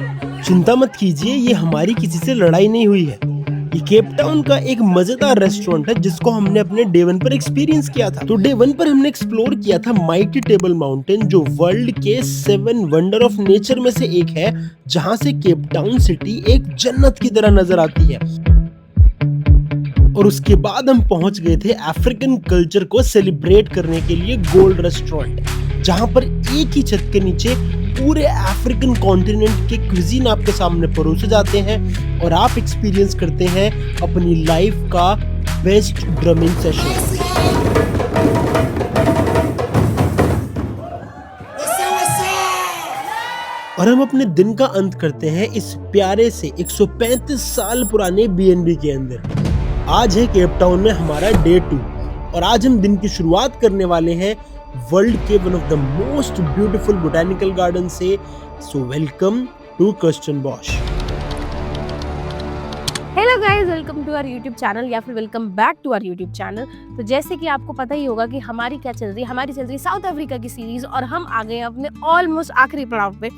चिंता मत कीजिए, ये हमारी किसी से लड़ाई नहीं हुई है। ये केप टाउन का एक मजेदार रेस्टोरेंट है जिसको हमने अपने डे वन पर एक्सपीरियंस किया था। तो डे वन पर हमने एक्सप्लोर किया था माइटी टेबल माउंटेन, जो वर्ल्ड के 7 वंडर ऑफ नेचर में से एक है, जहां से केप टाउन सिटी एक जन्नत की तरह नजर आती है। और उसके बाद हम पहुंच गए थे अफ्रीकन कल्चर को सेलिब्रेट करने के लिए गोल्ड रेस्टोरेंट, जहां पर एक ही छत के नीचे पूरे अफ्रीकन कॉन्टिनेंट के क्विजीन आपके सामने परोसे जाते हैं और आप एक्सपीरियंस करते हैं अपनी लाइफ का बेस्ट ड्रमिंग सेशन। और हम अपने दिन का अंत करते हैं इस प्यारे से 135 साल पुराने बीएनबी के अंदर। आज है केप टाउन में हमारा डे 2 और आज हम दिन की शुरुआत करने वाले हैं वर्ल्ड के one of the most beautiful botanical garden से। So welcome to Kirstenbosch. Hello guys, welcome to our YouTube channel या फिर welcome back to our YouTube channel. तो जैसे कि आपको पता ही होगा कि हमारी क्या चल रही है, हमारी चल रही है साउथ अफ्रीका की सीरीज और हम आ गए हैं अपने ऑलमोस्ट आखिरी पड़ाव पे,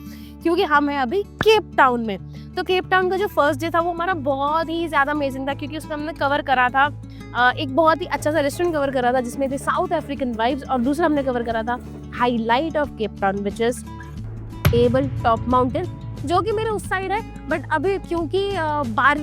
क्योंकि हम हैं अभी केप टाउन में। तो केप टाउन का जो फर्स्ट डे था वो हमारा बहुत ही ज़्यादा अमेजिंग था, क्योंकि उसमें हमने कवर करा था एक बहुत ही अच्छा सा रेस्टोरेंट कवर करा था जिसमें थे साउथ अफ्रीकन वाइब्स, और दूसरा हमने कवर करा था highlight of Cape town which is table top mountain, जो कि मेरे उस साइड है। बट अभी क्योंकि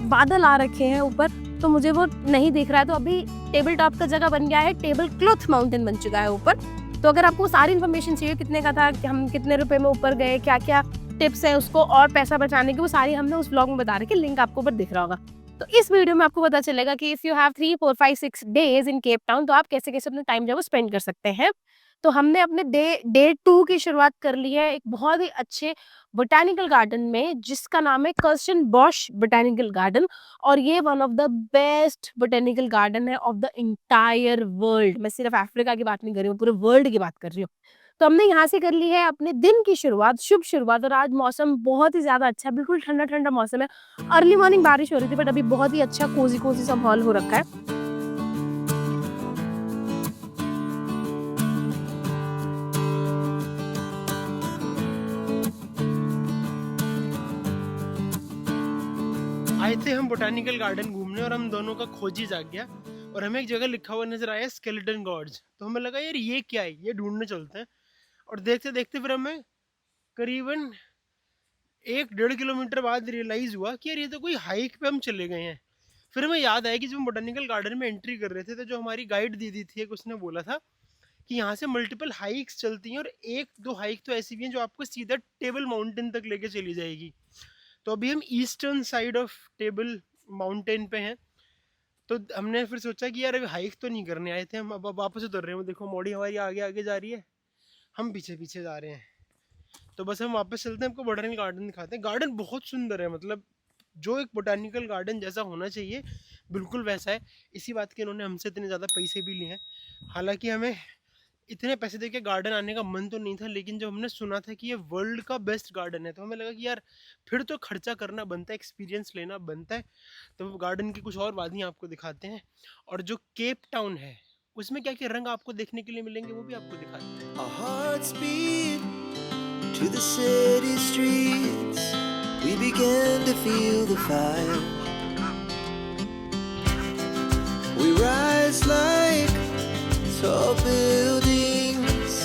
बादल आ रखे हैं ऊपर तो मुझे वो नहीं दिख रहा है, तो अभी टेबल टॉप का जगह बन गया है, टेबल क्लॉथ माउंटेन बन चुका है ऊपर। तो अगर आपको सारी इन्फॉर्मेशन चाहिए, कितने का था, हम कितने रुपए में ऊपर गए, क्या क्या टिप्स है उसको और पैसा बचाने की, वो सारी हमने उस ब्लॉग में बता रहे, लिंक आपको ऊपर दिख रहा होगा। तो इस वीडियो में आपको पता चलेगा कि if you have 3, 4, 5, 6 days in Cape Town तो आप कैसे कैसे अपना टाइम जो है वो स्पेंड कर सकते हैं। तो हमने अपने डे 2 की शुरुआत कर ली है एक बहुत ही अच्छे बोटेनिकल गार्डन में, जिसका नाम है कर्स्टन बॉश बोटेनिकल गार्डन, और ये one of the best botanical garden है ऑफ द इंटायर वर्ल्ड। मैं सिर्फ अफ्रीका की बात नहीं कर रही हूँ, पूरे वर्ल्ड की बात कर रही हूँ। तो हमने यहाँ से कर ली है अपने दिन की शुरुआत, शुभ शुरुआत, और आज मौसम बहुत ही ज़्यादा अच्छा है, बिल्कुल ठंडा ठंडा मौसम है। अर्ली मॉर्निंग बारिश हो रही थी, बट अभी बहुत ही अच्छा कोजी कोजी सा माहौल हो रखा है। आए थे हम बोटेनिकल गार्डन घूमने और हम दोनों का खोज ही जाग गया और हमें एक जगह लिखा हुआ नजर आया स्केलेटन गॉर्ज। तो हमें लगा यार ये क्या है, ये ढूंढने चलते हैं। और देखते देखते फिर हमें करीबन 1-1.5 किलोमीटर बाद रियलाइज हुआ कि यार ये तो कोई हाइक पे हम चले गए हैं। फिर हमें याद आया कि जब हम बोटेनिकल गार्डन में एंट्री कर रहे थे तो जो हमारी गाइड दीदी थी एक, उसने बोला था कि यहाँ से मल्टीपल हाइक्स चलती हैं और 1-2 हाइक तो ऐसी भी हैं जो आपको सीधा टेबल माउंटेन तक लेके चली जाएगी। तो अभी हम eastern side of table mountain पे हैं। तो हमने फिर सोचा कि यार अभी हाइक तो नहीं करने आए थे हम, अब वापस उतर रहे हैं। वो देखो मोड़ी हमारी आगे आगे जा रही है, हम पीछे पीछे जा रहे हैं। तो बस हम वापस चलते हैं, आपको बोटेनिकल गार्डन दिखाते हैं। गार्डन बहुत सुंदर है, मतलब जो एक बोटेनिकल गार्डन जैसा होना चाहिए बिल्कुल वैसा है। इसी बात के इन्होंने हमसे इतने ज़्यादा पैसे भी लिए हैं। हालांकि हमें इतने पैसे दे के गार्डन आने का मन तो नहीं था, लेकिन जब हमने सुना था कि ये वर्ल्ड का बेस्ट गार्डन है तो हमें लगा कि यार फिर तो खर्चा करना बनता है, एक्सपीरियंस लेना बनता है। तो गार्डन की कुछ और वादियाँ आपको दिखाते हैं और जो केप टाउन है उसमें क्या क्या रंग आपको देखने के लिए मिलेंगे वो भी आपको दिखाते हैं। Our hearts beat to the city streets. We began to feel the fire. We rise like tall buildings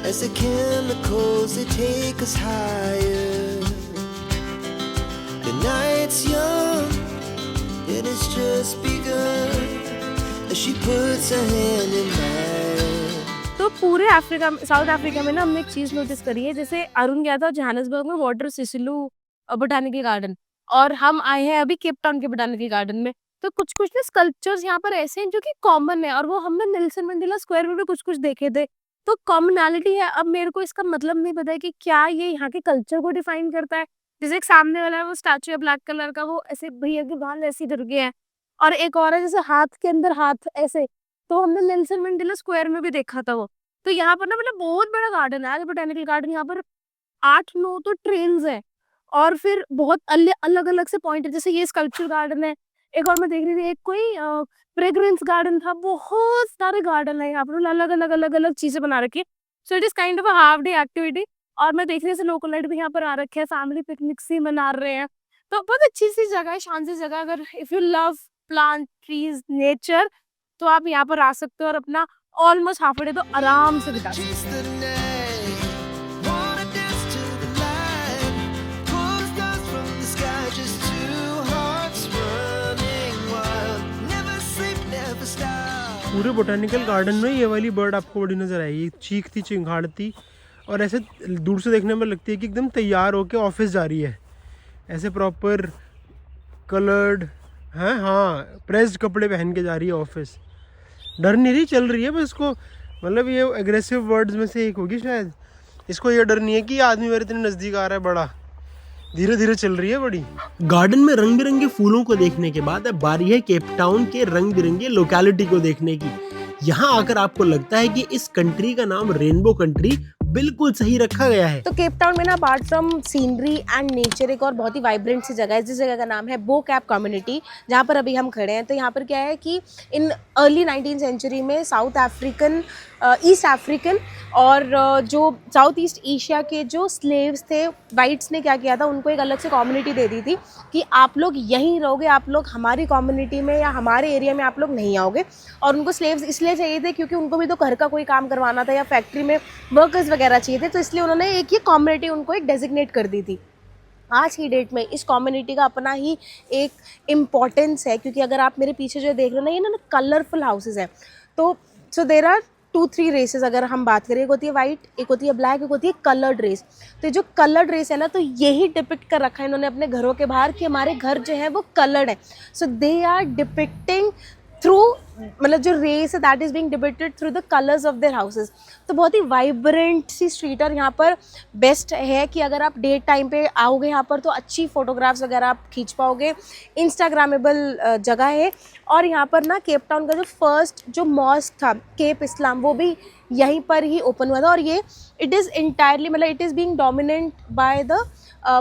as the chemicals they take us higher. The night's young and it's just begun as she puts her hand in mine. तो पूरे Africa, south Africa में ना हमने एक चीज notice करी है। जैसे अरुण गया था जोहानिसबर्ग में वाटर सिसिलू बोटानिकल गार्डन, और हम आए हैं अभी केप टाउन के बोटानिकल गार्डन में। तो कुछ कुछ ना स्कल्पचर्स यहाँ पर ऐसे हैं जो कि कॉमन है, और वो हमने नेल्सन मंडेला स्क्वायर में भी कुछ कुछ देखे थे। तो कॉमनैलिटी है। अब मेरे को इसका मतलब नहीं पता है कि क्या ये यहाँ के कल्चर को डिफाइन करता है। जैसे एक सामने वाला है वो स्टैचू है ब्लैक कलर का, वो ऐसे भैया के बाल ऐसे इधर के हैं, और एक और है जैसे हाथ के अंदर हाथ ऐसे। तो हमने नेल्सन मंडेला स्क्वायर में भी देखा था वो। तो यहाँ पर ना मतलब बहुत बड़ा गार्डन है बोटेनिकल गार्डन। यहाँ पर 8-9 तो ट्रेन्स है, और फिर बहुत अलग अलग से पॉइंट है। जैसे ये स्कल्पचर गार्डन है, एक और मैं देख रही थी एक कोई फ्रेग्रेंस गार्डन था। बहुत सारे गार्डन है यहाँ पर, अलग अलग चीजें बना रखी है। So it is kind of a half day activity. और मैं देख रही हूँ जैसे लोकल भी यहाँ पर आ रखे हैं, फैमिली पिकनिक सी मना रहे हैं। तो बहुत अच्छी सी जगह है, शांत सी जगह। अगर if you love plant, trees, nature, तो आप यहाँ पर आ सकते हो और अपना ऑलमोस्ट हाफ डे तो आराम से बिता सकते हो। Chase the night, wanna dance to the light, pull stars from the sky, just two hearts running wild, never sleep, never stop. पूरे बोटानिकल गार्डन में ये वाली बर्ड आपको बड़ी नज़र आएगी, चीखती चिंगाड़ती, और ऐसे दूर से देखने में लगती है कि एकदम तैयार होके ऑफिस जा रही है, ऐसे प्रॉपर कलर्ड हैं, हाँ प्रेस्ड कपड़े पहन के जा रही है ऑफिस। डर नहीं रही, चल रही है बस। इसको मतलब ये एग्रेसिव वर्ड्स में से एक होगी शायद। इसको ये डर नहीं है कि ये आदमी मेरे इतने नज़दीक आ रहा है, बड़ा धीरे धीरे चल रही है बड़ी। गार्डन में रंग बिरंगे फूलों को देखने के बाद अब बारी है केप टाउन के रंग बिरंगे लोकेलिटी को देखने की। यहाँ आकर आपको लगता है कि इस कंट्री का नाम रेनबो कंट्री बिल्कुल सही रखा गया है। तो केप टाउन में ना apart from scenery and nature एक और बहुत ही वाइब्रेंट सी जगह है, जिस जगह का नाम है बो कैप कम्युनिटी, जहाँ पर अभी हम खड़े हैं। तो यहाँ पर क्या है कि इन अर्ली 19th सेंचुरी में साउथ अफ्रीकन, ईस्ट अफ्रीकन और जो साउथ ईस्ट एशिया के जो स्लेव्स थे, वाइट्स ने क्या किया था, उनको एक अलग से कम्युनिटी दे दी थी कि आप लोग यहीं रहोगे, आप लोग हमारी कम्युनिटी में या हमारे एरिया में आप लोग नहीं आओगे। और उनको स्लेव्स इसलिए चाहिए थे क्योंकि उनको भी तो घर का कोई काम करवाना था या फैक्ट्री में वर्कर्स वगैरह चाहिए थे, तो इसलिए उन्होंने एक ये कम्युनिटी उनको एक डेजिग्नेट कर दी थी। आज की डेट में इस कम्युनिटी का अपना ही एक इम्पॉर्टेंस है, क्योंकि अगर आप मेरे पीछे जो देख रहे हो ना, ये ना कलरफुल हाउसेज हैं। तो सो देयर आर 2-3 रेसेस अगर हम बात करें, एक होती है वाइट, एक होती है ब्लैक, एक होती है कलर्ड रेस। तो जो कलर्ड रेस है ना, तो यही डिपिक्ट कर रखा है इन्होंने अपने घरों के बाहर कि हमारे घर जो है वो कलर्ड है। सो दे आर डिपिक्टिंग थ्रू, मतलब जो रेस है that is being depicted through the colours of their houses. तो बहुत ही वाइब्रेंट सी स्ट्रीट और यहाँ पर बेस्ट है कि अगर आप डे टाइम पे आओगे यहाँ पर तो अच्छी फोटोग्राफ्स वगैरह आप खींच पाओगे, इंस्टाग्रामेबल जगह है। और यहाँ पर ना केप टाउन का जो फर्स्ट जो मॉस्क था केप इस्लाम, वो भी यहीं पर ही ओपन हुआ था। और ये इट इज़ इंटायरली, मतलब it is being dominant by the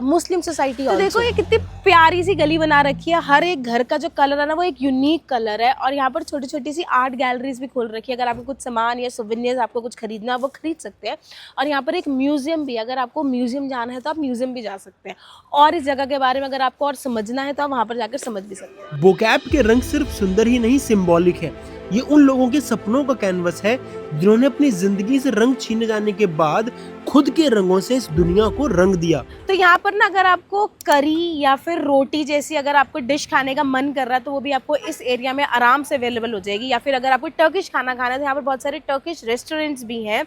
Muslim society. तो देखो ये कितनी प्यारी सी गली बना रखी है, हर एक घर का जो कलर है ना वो एक यूनिक कलर है। और यहाँ पर छोटी छोटी सी आर्ट गैलरीज भी खोल रखी है, अगर आपको कुछ सामान या सोवेनियर्स आपको कुछ खरीदना है वो खरीद सकते हैं। और यहाँ पर एक म्यूजियम भी, अगर आपको म्यूजियम जाना है तो आप म्यूजियम भी जा सकते हैं। और इस जगह के बारे में अगर आपको और समझना है तो आप वहाँ पर जाकर समझ भी सकते हैं। बो कैप के रंग सिर्फ सुंदर ही नहीं, सिंबॉलिक है। ये उन लोगों के सपनों का कैनवस है जिन्होंने अपनी जिंदगी से रंग छीने जाने के बाद खुद के रंगों से इस दुनिया को रंग दिया। तो यहाँ पर ना अगर आपको करी या फिर रोटी जैसी अगर आपको डिश खाने का मन कर रहा है तो वो भी आपको इस एरिया में आराम से अवेलेबल हो जाएगी। या फिर अगर आपको टर्किश खाना खाना है तो यहाँ पर बहुत सारे टर्किश रेस्टोरेंट्स भी हैं,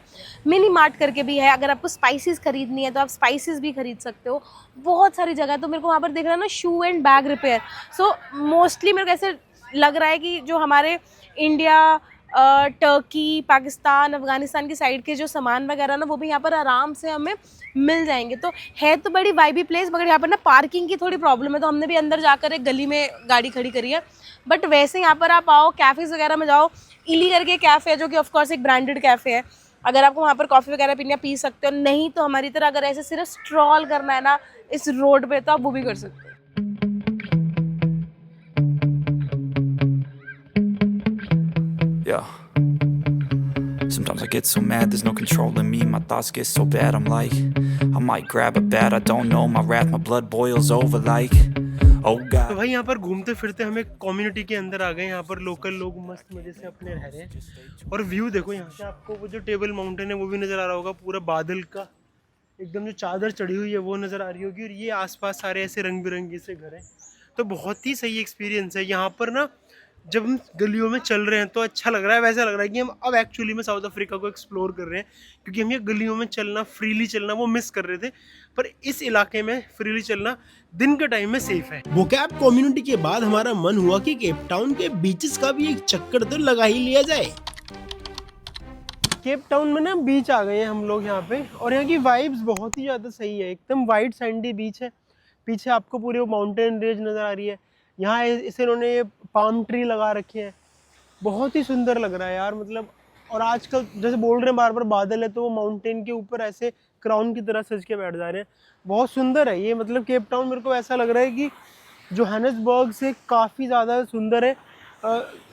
मिनी मार्ट करके भी है। अगर आपको स्पाइसेस खरीदनी है तो आप स्पाइसेस भी खरीद सकते हो, बहुत सारी जगह। तो मेरे को वहाँ पर देख रहा है ना shoe and bag repair. So mostly मेरे को ऐसे लग रहा है कि जो हमारे इंडिया, टर्की, पाकिस्तान, अफगानिस्तान की साइड के जो सामान वगैरह ना वो भी यहाँ पर आराम से हमें मिल जाएंगे। तो है तो बड़ी वाइबी प्लेस, मगर यहाँ पर ना पार्किंग की थोड़ी प्रॉब्लम है, तो हमने भी अंदर जाकर एक गली में गाड़ी खड़ी करी है। बट वैसे यहाँ पर आप आओ, कैफ़ेज़ वगैरह में जाओ, इली करके कैफ़े है जो कि ऑफकोर्स एक ब्रांडेड कैफ़े है। अगर आपको वहाँ पर कॉफ़ी वगैरह पीनी है पी सकते हो, नहीं तो हमारी तरह अगर ऐसे सिर्फ स्ट्रॉल करना है ना इस रोड पे तो आप वो भी कर सकते हो। Yeah. Sometimes I get so mad, there's no controlling me. My thoughts get so bad, I'm like, I might grab a bat, I don't know. My wrath, my blood boils over like, oh God. तो भाई यहाँ पर घूमते फिरते हम एक community के अंदर आ गए। यहाँ पर लोकल लोग मस्त मजे से अपने रह रहे हैं। और व्यू देखो यहाँ से, आपको वो जो टेबल माउंटेन है वो भी नज़र आ रहा होगा, पूरा बादल का एकदम जो चादर चढ़ी हुई है वो नज़र आ रही होगी। और ये आसपास सारे ऐसे रंग बिरंगे से घर हैं। तो बहुत ही सही एक्सपीरियंस है यहाँ पर ना। जब हम गलियों में चल रहे हैं तो अच्छा लग रहा है, वैसा लग रहा है कि हम अब एक्चुअली में साउथ अफ्रीका को एक्सप्लोर कर रहे हैं, क्योंकि हम ये गलियों में चलना, फ्रीली चलना वो मिस कर रहे थे। पर इस इलाके में फ्रीली चलना दिन के टाइम में सेफ है। बो कैप कम्युनिटी के बाद हमारा मन हुआ कि केप टाउन के बीचेस का भी एक चक्कर तो लगा ही लिया जाए। केप टाउन में ना बीच आ गए हैं हम लोग यहाँ पे, और यहाँ की वाइब्स बहुत ही ज़्यादा सही है। एकदम वाइट सैंडी बीच है, पीछे आपको पूरे वो माउंटेन रेंज नज़र आ रही है। यहाँ इसे इन्होंने ये पाम ट्री लगा रखे हैं, बहुत ही सुंदर लग रहा है यार। मतलब और आजकल जैसे बोल रहे हैं बार बार बादल है, तो वो माउंटेन के ऊपर ऐसे क्राउन की तरह सज के बैठ जा रहे हैं। बहुत सुंदर है ये। मतलब केप टाउन मेरे को ऐसा लग रहा है कि जोहानिसबर्ग से काफ़ी ज़्यादा सुंदर है।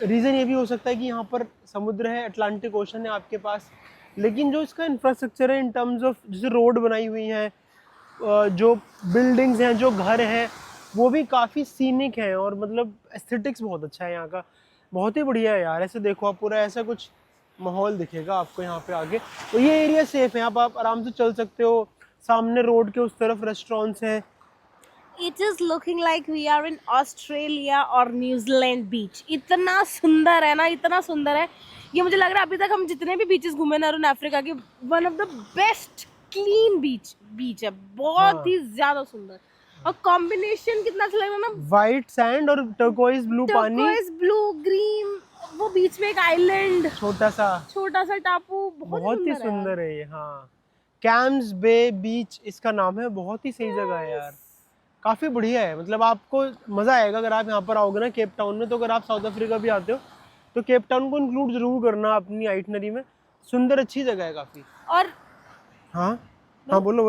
रीज़न ये भी हो सकता है कि यहाँ पर समुद्र है, अटलांटिक ओशन है आपके पास, लेकिन जो इसका इंफ्रास्ट्रक्चर है इन टर्म्स ऑफ जैसे रोड बनाई हुई है, जो बिल्डिंग्स हैं, जो घर हैं, वो भी काफ़ी सीनिक हैं और मतलब एस्थेटिक्स बहुत अच्छा है यहाँ का, बहुत ही बढ़िया है यार। ऐसे देखो आप पूरा ऐसा कुछ माहौल दिखेगा आपको यहाँ पे आगे। तो ये एरिया सेफ है, आप आराम से चल सकते हो। सामने रोड के उस तरफ रेस्टोरेंट्स हैं। It is looking like we are in Australia और न्यूजीलैंड बीच। इतना सुंदर है ना, इतना सुंदर है ये। मुझे लग रहा है अभी तक हम जितने भी बीचेस घूमे ना अफ्रीका के, one of the best clean बीच है, बहुत ही ज्यादा सुंदर। और कॉम्बिनेशन कितना अच्छा लग रहा है ना, वाइट सैंड और टर्कोइज ब्लू पानी, टर्कोइज ब्लू ग्रीन, वो बीच में एक आइलैंड, छोटा सा टापू, बहुत ही सुंदर है ये। हाँ, कैम्स बे बीच इसका नाम है, बहुत ही सही जगह है यार, काफ़ी बढ़िया है। मतलब आपको मज़ा आएगा अगर आप यहाँ पर आओगे ना केप टाउन में। तो अगर आप साउथ अफ्रीका भी आते हो तो केप टाउन को इंक्लूड जरूर करना अपनी आइटनरी में। सुंदर अच्छी जगह है काफ़ी। और हाँ बोलो।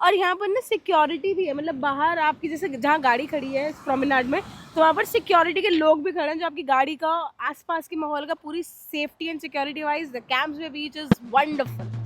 और यहाँ पर ना सिक्योरिटी भी है, मतलब बाहर आपकी जैसे जहाँ गाड़ी खड़ी है प्रोमेनाड में, तो वहाँ पर सिक्योरिटी के लोग भी खड़े हैं जो आपकी गाड़ी का, आसपास के माहौल का पूरी safety and security wise the Camps Bay beach is wonderful.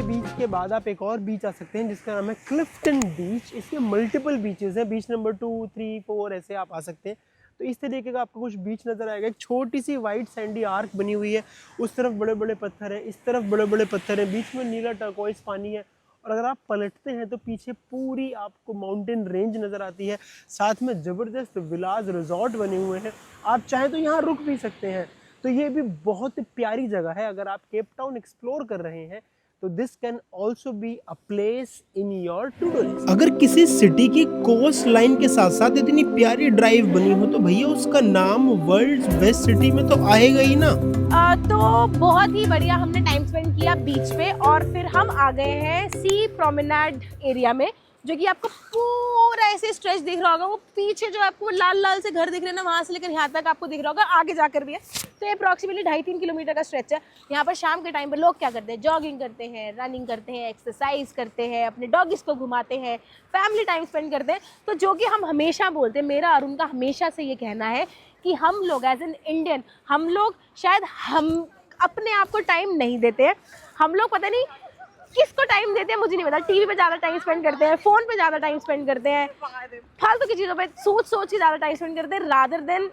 Beach के बाद आप एक और बीच आ सकते हैं जिसका नाम है क्लिफ्टन बीच। इसके मल्टीपल बीचेस हैं, बीच नंबर 2, 3, 4 ऐसे आप आ सकते हैं। तो इस तरीके का आपको कुछ बीच नज़र आएगा। एक छोटी सी वाइट सैंडी आर्क बनी हुई है, उस तरफ बड़े बड़े पत्थर हैं, इस तरफ बड़े बड़े पत्थर हैं, बीच में नीला टर्कोइज पानी है। और अगर आप पलटते हैं तो पीछे पूरी आपको माउंटेन रेंज नज़र आती है, साथ में ज़बरदस्त विलाज रिजॉर्ट बने हुए हैं। आप चाहें तो यहाँ रुक भी सकते हैं। तो ये भी बहुत प्यारी जगह है। अगर आप केप टाउन एक्सप्लोर कर रहे हैं तो this can also be a place in your to do list. अगर किसी सिटी की कोस्ट लाइन के साथ साथ इतनी प्यारी ड्राइव बनी हो तो भैया उसका नाम वर्ल्ड्स बेस्ट सिटी में तो आएगा ही ना। तो बहुत ही बढ़िया हमने टाइम स्पेंड किया बीच पे, और फिर हम आ गए हैं सी प्रोमेनाड एरिया में, जो कि आपको पूरा ऐसे स्ट्रेच दिख रहा होगा। वो पीछे जो आपको लाल लाल से घर दिख रहे हैं ना, वहाँ से लेकर यहाँ तक आपको दिख रहा होगा, आगे जाकर भी है। तो ये अप्रॉक्सीमेटली 2.5-3 किलोमीटर का स्ट्रेच है। यहाँ पर शाम के टाइम पर लोग क्या करते हैं, जॉगिंग करते हैं, रनिंग करते हैं, एक्सरसाइज करते हैं, अपने डॉगिस को घुमाते हैं, फैमिली टाइम स्पेंड करते हैं। तो जो कि हम हमेशा बोलते हैं, मेरा और उनका हमेशा से ये कहना है कि हम लोग एज एन इंडियन, हम लोग शायद हम अपने आप को टाइम नहीं देते हैं। हम लोग पता नहीं किसको टाइम देते हैं, मुझे नहीं पता। टीवी पे ज़्यादा टाइम स्पेंड करते हैं, फ़ोन पे ज़्यादा टाइम स्पेंड करते हैं, फालतू की चीज़ों पे सोच के ज़्यादा टाइम स्पेंड करते हैं, rather than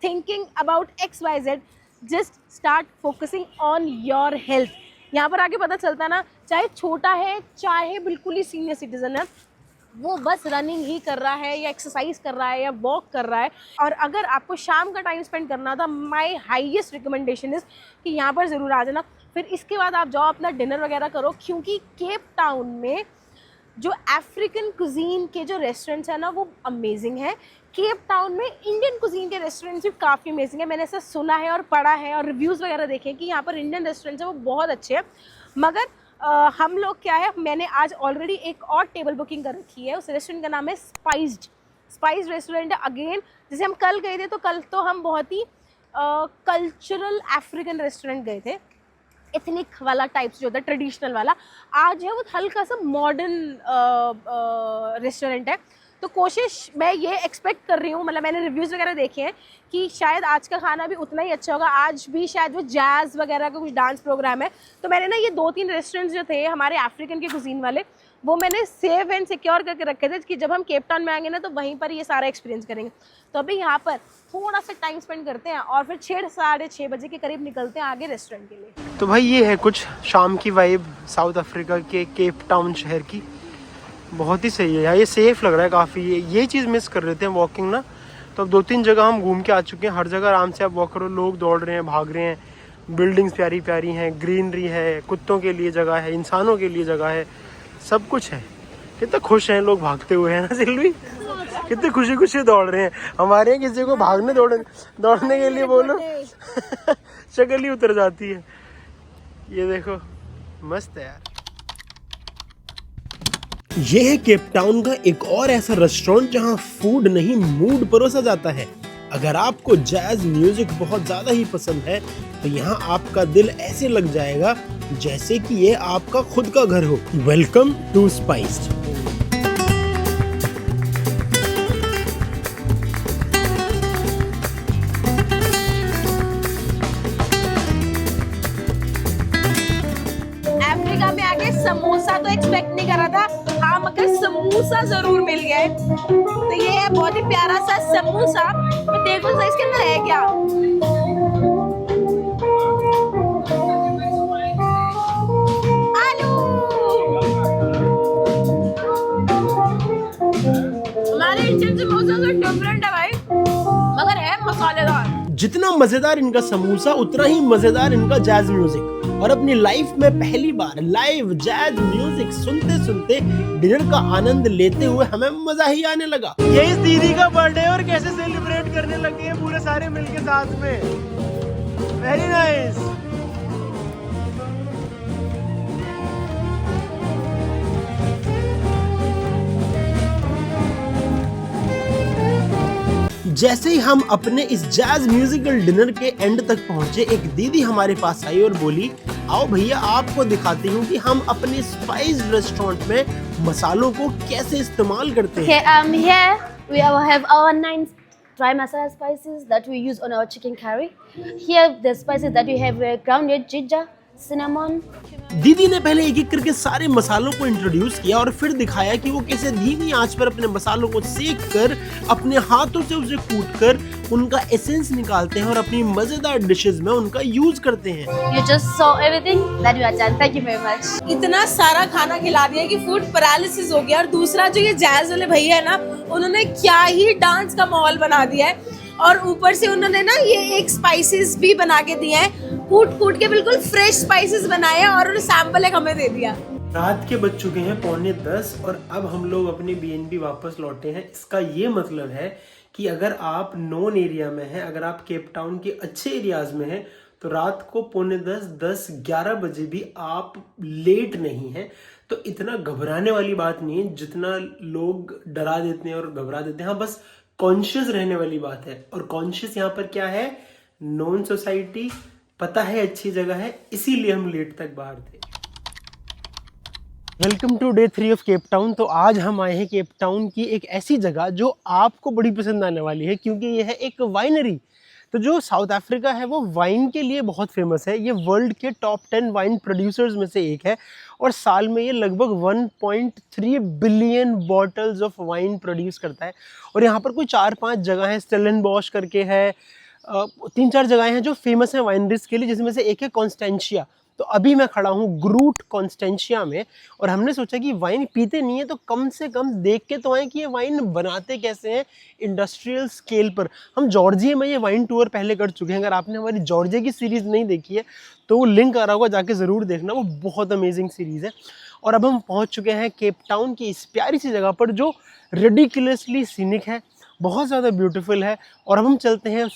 thinking about XYZ। Just start focusing on your health. यहाँ पर आके पता चलता ना, चाहे छोटा है चाहे बिल्कुल ही सीनियर सिटीजन है, वो बस रनिंग ही कर रहा है या एक्सरसाइज कर रहा है या वॉक कर रहा है। और अगर आपको शाम का टाइम स्पेंड करना था, माय हाईएस्ट रिकमेंडेशन इज़ कि यहाँ पर ज़रूर आ जाना। फिर इसके बाद आप जाओ अपना डिनर वगैरह करो, क्योंकि केप टाउन में जो अफ्रीकन कुजीन के जो रेस्टोरेंट्स हैं ना, वो अमेजिंग है। केप टाउन में इंडियन कुजीन के रेस्टोरेंट्स भी काफ़ी अमेजिंग है। मैंने ऐसा सुना है और पढ़ा है और रिव्यूज़ वगैरह देखे हैं कि यहाँ पर इंडियन रेस्टोरेंट्स हैं वो बहुत अच्छे हैं। मगर हम लोग क्या है, मैंने आज ऑलरेडी एक और टेबल बुकिंग कर रखी है। उस रेस्टोरेंट का नाम है स्पाइस्ड रेस्टोरेंट है। अगेन जैसे हम कल गए थे, तो कल तो हम बहुत ही कल्चरल अफ्रीकन रेस्टोरेंट गए थे, एथनिक वाला टाइप्स जो होता है, ट्रेडिशनल वाला। आज है वो हल्का सा मॉडर्न रेस्टोरेंट है। तो कोशिश मैं ये एक्सपेक्ट कर रही हूँ, मतलब मैंने रिव्यूज़ वगैरह देखे हैं कि शायद आज का खाना भी उतना ही अच्छा होगा। आज भी शायद वो जैज़ वगैरह का कुछ डांस प्रोग्राम है। तो मैंने ना ये 2-3 रेस्टोरेंट्स जो थे हमारे अफ्रीकन के कुजीन वाले, वो मैंने सेव एंड सिक्योर करके रखे थे कि जब हम केप टाउन में आएंगे ना, तो वहीं पर ये सारा एक्सपीरियंस करेंगे। तो अभी यहाँ पर थोड़ा सा टाइम स्पेंड करते हैं और फिर 6-6:30 बजे के करीब निकलते हैं आगे रेस्टोरेंट के लिए। तो भाई ये है कुछ शाम की वाइब साउथ अफ्रीका के केप टाउन शहर की। बहुत ही सही है यार, ये सेफ़ लग रहा है काफ़ी। ये चीज़ मिस कर रहे थे हम वॉकिंग ना। तो अब 2-3 जगह हम घूम के आ चुके हैं। हर जगह आराम से आप वॉक करो, लोग दौड़ रहे हैं, भाग रहे हैं, बिल्डिंग्स प्यारी प्यारी हैं, ग्रीनरी है, कुत्तों के लिए जगह है, इंसानों के लिए जगह है, सब कुछ है। कितने खुश हैं लोग भागते हुए, है ना सिल्वी? कितने खुशी खुशी दौड़ रहे हैं। हमारे यहाँ किसी को भागने दौड़ने के लिए बोलो शक्ल ही उतर जाती है। ये देखो, मस्त है यार। ये है केप टाउन का एक और ऐसा रेस्टोरेंट जहां फूड नहीं मूड परोसा जाता है। अगर आपको जैज म्यूजिक बहुत ज़्यादा ही पसंद है तो यहाँ आपका दिल ऐसे लग जाएगा जैसे कि ये आपका खुद का घर हो। Welcome to spiced. अफ्रीका में आके समोसा तो एक्सपेक्ट नहीं कर रहा था, हाँ मगर समोसा जरूर मिल गया है। तो ये है बहुत ही प्यारा सा समोसा। तो देखो सही इसके अंदर है क्या। आलू। हमारे इंडियन समोसा से डिफरेंट है भाई, मगर है मसालेदार। जितना मजेदार इनका समोसा उतना ही मजेदार इनका जैज म्यूजिक। और अपनी लाइफ में पहली बार लाइव जैज म्यूजिक सुनते सुनते डिनर का आनंद लेते हुए हमें मजा ही आने लगा। ये इस दीदी का बर्थडे और कैसे सेलिब्रेट करने लगे हैं पूरे सारे मिलके साथ में। Very nice. जैसे ही हम अपने इस जैज म्यूजिकल डिनर के एंड तक पहुंचे, एक दीदी हमारे पास आई और बोली, आओ भैया आपको दिखाती हूँ कि हम अपने स्पाइस रेस्टोरेंट में मसालों को कैसे इस्तेमाल करते हैं। Okay, here we have our 9 dry masala spices that we use on our chicken curry. Here the spices that we have grounded ginger, cinnamon. दीदी ने पहले एक एक करके सारे मसालों को इंट्रोड्यूस किया और फिर दिखाया कि वो कैसे धीमी आंच पर अपने मसालों को सेक कर अपने हाथों से उसे कूट कर उनका एसेंस निकालते हैं और अपनी मजेदार डिशेस में उनका यूज करते हैं। You just saw everything that we are done. Thank you very much. इतना सारा खाना खिला दिया कि फूड पैरालिसिस हो गया। और दूसरा जो ये जैज वाले भैया है ना, उन्होंने क्या ही डांस का माहौल बना दिया है। और ऊपर से उन्होंने ना ये एक स्पाइसेस भी बना के दिए हैं, कूट कूट के बिल्कुल फ्रेश स्पाइसेस बनाए हैं और सैंपल एक हमें दे दिया। रात के बज चुके हैं 9:45 और अब हम लोग अपने BNB वापस लौटे हैं। इसका ये मतलब है कि अगर आप नोन एरिया में हैं, अगर आप केप टाउन के अच्छे एरियाज में हैं, तो रात को 9:45, 10, 11 बजे भी आप लेट नहीं हैं। तो इतना घबराने वाली बात नहीं है जितना लोग डरा देते हैं और घबरा देते हैं। हाँ, बस कॉन्शियस रहने वाली बात है। और कॉन्शियस यहाँ पर क्या है? नॉन सोसाइटी, पता है अच्छी जगह है, इसीलिए हम लेट तक बाहर थे। Welcome to day 3 of Cape Town. तो आज हम आए हैं केप टाउन की एक ऐसी जगह जो आपको बड़ी पसंद आने वाली है, क्योंकि ये है एक वाइनरी। तो जो साउथ अफ्रीका है वो वाइन के लिए बहुत फेमस है। ये वर्ल्ड के टॉप 10 वाइन प्रोड्यूसर्स में से एक है और साल में ये लगभग 1.3 billion bottles of wine produce करता है। और यहाँ पर कोई 4-5 जगह हैं, स्टेलनबॉश करके है, 3-4 जगहें हैं जो फेमस हैं वाइनरीज के लिए, जिसमें से एक है कॉन्स्टेंशिया। तो अभी मैं खड़ा हूँ ग्रूट कॉन्स्टेंशिया में और हमने सोचा कि वाइन पीते नहीं है तो कम से कम देख के तो आए कि ये वाइन बनाते कैसे हैं इंडस्ट्रियल स्केल पर। हम जॉर्जिया में ये वाइन टूर पहले कर चुके हैं। अगर आपने हमारी जॉर्जिया की सीरीज़ नहीं देखी है तो वो लिंक आ रहा होगा, जाके ज़रूर देखना, वो बहुत अमेजिंग सीरीज़ है। और अब हम पहुँच चुके हैं केप टाउन की इस प्यारी सी जगह पर जो रिडिकुलसली सीनिक है, बहुत ज़्यादा ब्यूटीफुल है। और अब हम चलते हैं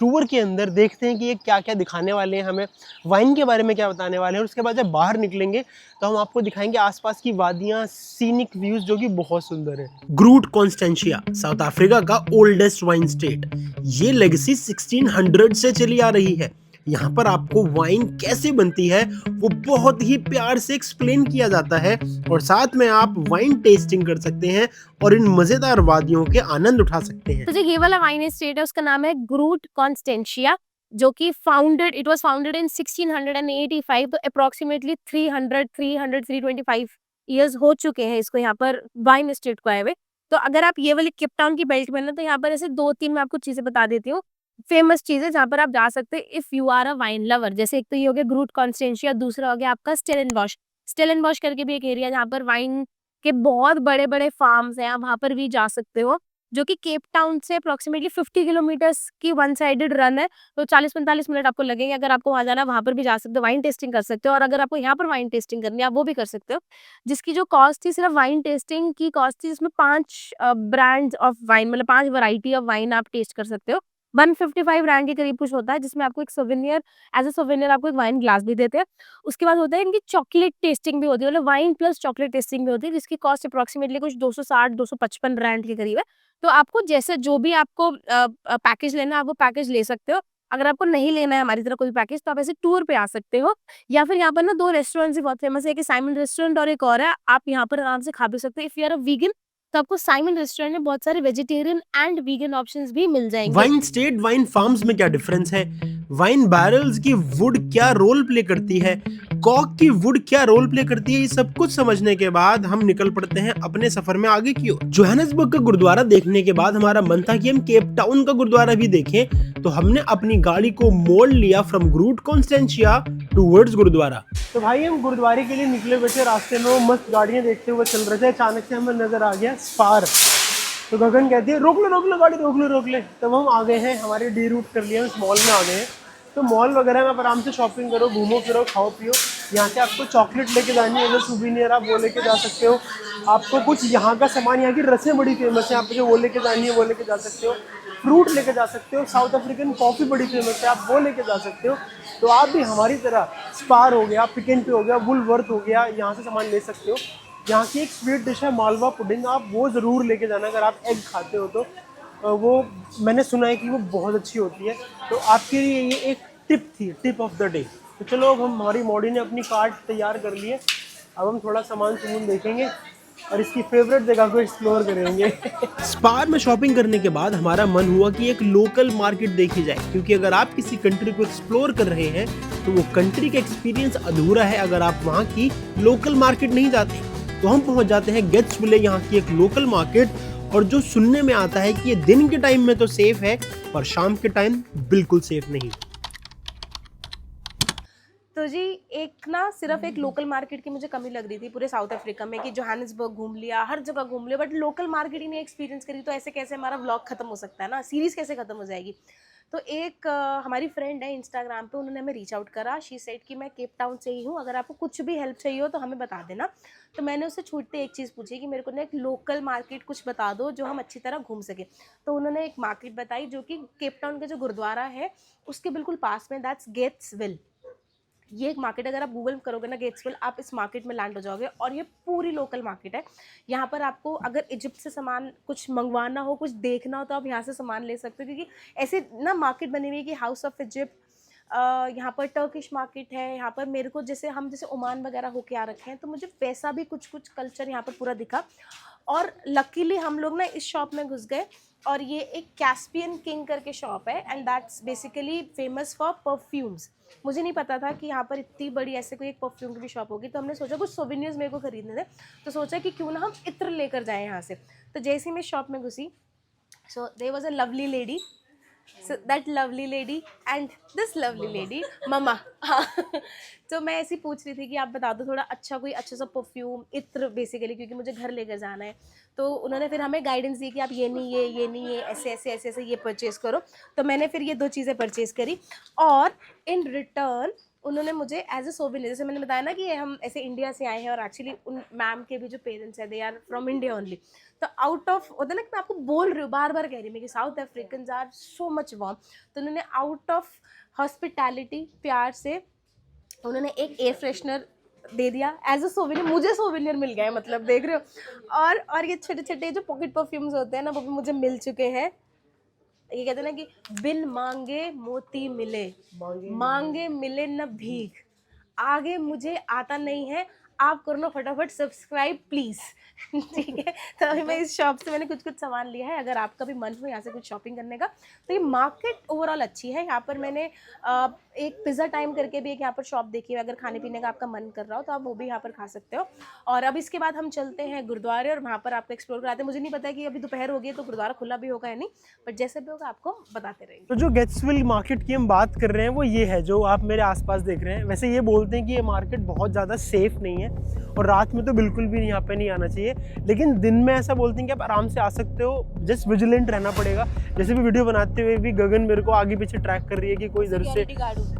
टूर के अंदर, देखते हैं कि ये क्या क्या दिखाने वाले हैं, हमें वाइन के बारे में क्या बताने वाले हैं। और उसके बाद जब बाहर निकलेंगे तो हम आपको दिखाएंगे आसपास की वादियाँ, सीनिक व्यूज जो कि बहुत सुंदर है। ग्रूट कॉन्स्टेंशिया साउथ अफ्रीका का ओल्डेस्ट वाइन स्टेट। ये लेगेसी 1600 से चली आ रही है। यहाँ पर आपको वाइन कैसे बनती है वो बहुत ही प्यार से एक्सप्लेन किया जाता है और साथ में आप वाइन टेस्टिंग कर सकते हैं और इन मजेदार वादियों के आनंद उठा सकते हैं। तो जो ये वाला वाइन स्टेट है उसका नाम है ग्रूट कॉन्स्टेंशिया, जो कि इट वाज फाउंडेड इन 1685। तो अप्रोक्सीमेटली 325 इयर्स हो चुके हैं इसको यहाँ पर वाइन स्टेट को आए हुए। तो अगर आप ये वाली केप टाउन की बेल्ट में ना, तो यहाँ पर ऐसे 2-3 मैं आपको चीजें बता देती हूँ, फेमस चीजें जहाँ पर आप जा सकते हैं if you are a wine lover. जैसे एक तो ये हो गया ग्रूट कॉन्स्टेंशिया, दूसरा हो गया आपका स्टेलनबॉश। स्टेलनबॉश करके भी एक एरिया जहाँ पर वाइन के बहुत बड़े बड़े फार्म्स हैं, आप वहाँ पर भी जा सकते हो, जो कि केप टाउन से अप्रोक्सीमेटली 50 किलोमीटर्स की वन साइडेड रन है। तो 40-45 मिनट आपको लगेंगे। अगर आपको वहाँ जाना, वहाँ पर भी जा सकते हो, वाइन टेस्टिंग कर सकते हो। और अगर आपको यहाँ पर वाइन टेस्टिंग करनी है आप वो भी कर सकते हो, जिसकी जो कॉस्ट थी, सिर्फ वाइन टेस्टिंग की कॉस्ट थी, जिसमें 5 ब्रांड्स ऑफ वाइन, मतलब 5 वैरायटी ऑफ वाइन आप टेस्ट कर सकते हो। 155 रैंड के करीब कुछ होता है, जिसमें आपको एक सोवेनियर, एज अ सोवेनियर आपको एक वाइन ग्लास भी देते हैं। उसके बाद होता है इनकी चॉकलेट टेस्टिंग भी होती है, मतलब वाइन प्लस चॉकलेट टेस्टिंग भी होती है, जिसकी कॉस्ट अप्रोक्सीमेटली कुछ 260-255 रैंड के करीब है। तो आपको जैसे जो भी आपको पैकेज लेना है आप वो पैकेज ले सकते हो। अगर आपको नहीं लेना है हमारी तरह कोई पैकेज तो आप ऐसे टूर पे आ सकते हो, या फिर यहाँ पर ना 2 रेस्टोरेंट्स भी बहुत फेमस है, एक साइमन रेस्टोरेंट और एक और है, आप यहाँ पर आराम से खा भी सकते हो। If you are a vegan तो आपको साइमन रेस्टोरेंट में बहुत सारे वेजिटेरियन एंड वीगन ऑप्शंस भी मिल जाएंगे। वाइन स्टेट वाइन फार्म्स में क्या डिफरेंस है, वाइन बैरल्स की वुड क्या रोल प्ले करती है, कॉक की वुड क्या रोल प्ले करती है, ये सब कुछ समझने के बाद हम निकल पड़ते हैं अपने सफर में आगे की ओर। जोहानिसबर्ग का गुरुद्वारा देखने के बाद हमारा मन था कि हम केप टाउन का गुरुद्वारा भी देखें, तो हमने अपनी गाड़ी को मोड़ लिया from grout Constantia towards gurdwara. तो भाई हम गुरुद्वारे के लिए निकले हुए थे, रास्ते में मस्त गाड़ियां देखते हुए चल रहे थे, अचानक से हमें नजर आ गया स्पार। तो गगन कहती है रोक लो गाड़ी, रोक ले। तब हम आ गए हैं, हमारे डी रूट कर लिया, उस मॉल में आ गए हैं। तो मॉल वगैरह में आप आराम से शॉपिंग करो, घूमो फिरो, खाओ पियो। यहाँ से आपको चॉकलेट लेके जानी है, सुवीनियर आप वो लेके जा सकते हो। आपको कुछ यहाँ का सामान, यहाँ की रसें बड़ी फेमस है, आपको जो वो लेके जानी है वो लेके जा सकते हो। फ्रूट लेके जा सकते हो, साउथ अफ्रीकन कॉफ़ी बड़ी फेमस है, आप वो लेके जा सकते हो। तो आप भी हमारी तरह स्पार हो गया, पिक एंड पे हो गया, वुलवर्थ हो गया, यहाँ से सामान ले सकते हो। यहाँ की एक स्वीट डिश है मालवा पुडिंग, आप वो ज़रूर लेके जाना अगर आप एग खाते हो तो। वो मैंने सुना है कि वो बहुत अच्छी होती है। तो आपके लिए ये एक टिप थी, टिप ऑफ द डे। तो चलो अब हमारी मॉडी ने अपनी कार्ट तैयार कर ली है, अब हम थोड़ा सामान देखेंगे और इसकी फेवरेट जगह को एक्सप्लोर करेंगे। स्पार में शॉपिंग करने के बाद हमारा मन हुआ कि एक लोकल मार्केट देखी जाए, क्योंकि अगर आप किसी कंट्री को एक्सप्लोर कर रहे हैं तो वो कंट्री का एक्सपीरियंस अधूरा है अगर आप वहाँ की लोकल मार्केट नहीं जाते। तो हम पहुंच जाते हैं गेट्सविले, यहाँ की एक लोकल मार्केट, और जो सुनने में आता है कि ये दिन के टाइम में तो सेफ है पर शाम के टाइम बिल्कुल सेफ नहीं। तो जी एक ना सिर्फ एक लोकल मार्केट की मुझे कमी लग रही थी पूरे साउथ अफ्रीका में, कि जोहानिसबर्ग घूम लिया, हर जगह घूम लिया, बट लोकल मार्केट ही नहीं एक्सपीरियंस करी। तो ऐसे कैसे हमारा व्लॉग खत्म हो सकता है ना, सीरीज कैसे खत्म हो जाएगी। तो एक हमारी फ्रेंड है इंस्टाग्राम पे, उन्होंने हमें रीच आउट करा। शी सेड कि मैं केप टाउन से ही हूँ, अगर आपको कुछ भी हेल्प चाहिए हो तो हमें बता देना। तो मैंने उससे छूटते एक चीज़ पूछी कि मेरे को ना एक लोकल मार्केट कुछ बता दो जो हम अच्छी तरह घूम सके। तो उन्होंने एक मार्केट बताई जो कि केप टाउन का जो गुरुद्वारा है उसके बिल्कुल पास में, दैट्स गेट्सविल। ये एक मार्केट, अगर आप गूगल करोगे ना गेट्सविल, आप इस मार्केट में लैंड हो जाओगे। और ये पूरी लोकल मार्केट है। यहाँ पर आपको अगर इजिप्ट से सामान कुछ मंगवाना हो, कुछ देखना हो, तो आप यहाँ से सामान ले सकते हो, क्योंकि ऐसे ना मार्केट बनी हुई है कि हाउस ऑफ इजिप्ट, यहाँ पर टर्किश मार्केट है। यहाँ पर मेरे को जैसे हम जैसे ओमान वगैरह होके आ रखे हैं, तो मुझे वैसा भी कुछ कुछ कल्चर यहाँ पर पूरा दिखा। और लकीली हम लोग ना इस शॉप में घुस गए, और ये एक कैस्पियन किंग करके शॉप है, and that's basically famous for perfumes. मुझे नहीं पता था कि यहाँ पर इतनी बड़ी ऐसे कोई एक परफ्यूम की भी शॉप होगी। तो हमने सोचा कुछ सोवेनियर्स मेरे को खरीदने थे, तो सोचा कि क्यों ना हम इत्र लेकर जाएं यहाँ से। तो जैसे ही मैं शॉप में घुसी, so there was a lovely lady, so that lovely lady and this lovely lady mama तो मैं ऐसी पूछ रही थी कि आप बता दो थोड़ा अच्छा, कोई अच्छा सा परफ्यूम, इत्र बेसिकली, क्योंकि मुझे घर लेकर जाना है। तो उन्होंने फिर हमें गाइडेंस दी कि आप ये नहीं ये ऐसे ऐसे ऐसे ऐसे ये परचेज़ करो। तो मैंने फिर ये 2 चीज़ें परचेज़ करी, और इन रिटर्न उन्होंने मुझे एज अ सोवेनियर, जैसे मैंने बताया ना कि हम ऐसे इंडिया से आए हैं, और एक्चुअली उन मैम के भी जो पेरेंट्स हैं they are from India only. तो आउट ऑफ होता है ना कि मैं आपको बोल रही हूँ, बार बार कह रही हूँ कि South Africans are so much warm. तो उन्होंने आउट ऑफ हॉस्पिटैलिटी, प्यार से उन्होंने एक एयर फ्रेशनर दे दिया एज अ सोवेनियर। मुझे सोवेनियर मिल गया है, मतलब देख रहे हो। और ये छोटे छोटे जो पॉकेट परफ्यूम्स होते हैं ना, वो भी मुझे मिल चुके हैं। ये कहते हैं ना कि बिन मांगे मोती मिले, मांगे मिले न भीख, आगे मुझे आता नहीं है, आप करो ना फटाफट सब्सक्राइब प्लीज़। ठीक है, तो अभी मैं इस शॉप से मैंने कुछ कुछ सामान लिया है। अगर आपका भी मन हो यहाँ से कुछ शॉपिंग करने का, तो ये मार्केट ओवरऑल अच्छी है। यहाँ पर मैंने एक पिज़्ज़ा टाइम करके भी एक यहाँ पर शॉप देखी है, अगर खाने पीने का आपका मन कर रहा हो तो आप वो भी यहाँ पर खा सकते हो। और अब इसके बाद हम चलते हैं गुरुद्वारे, और वहाँ पर आपको एक्सप्लोर कराते हैं। मुझे नहीं पता कि अभी दोपहर हो गई तो गुरुद्वारा खुला भी होगा या नहीं, बट जैसे भी होगा आपको बताते रहेंगे। तो जो गेट्सविल मार्केट की हम बात कर रहे हैं वो ये है जो आप मेरे आसपास देख रहे हैं। वैसे ये बोलते हैं कि ये मार्केट बहुत ज़्यादा सेफ नहीं है, और रात में तो बिल्कुल भी यहाँ पे नहीं आना चाहिए, लेकिन दिन में ऐसा बोलते हैं कि आप आराम से आ सकते हो, जस्ट विजिलेंट रहना पड़ेगा। जैसे भी वीडियो बनाते हुए भी गगन मेरे को आगे पीछे ट्रैक कर रही है कि कोई इधर से,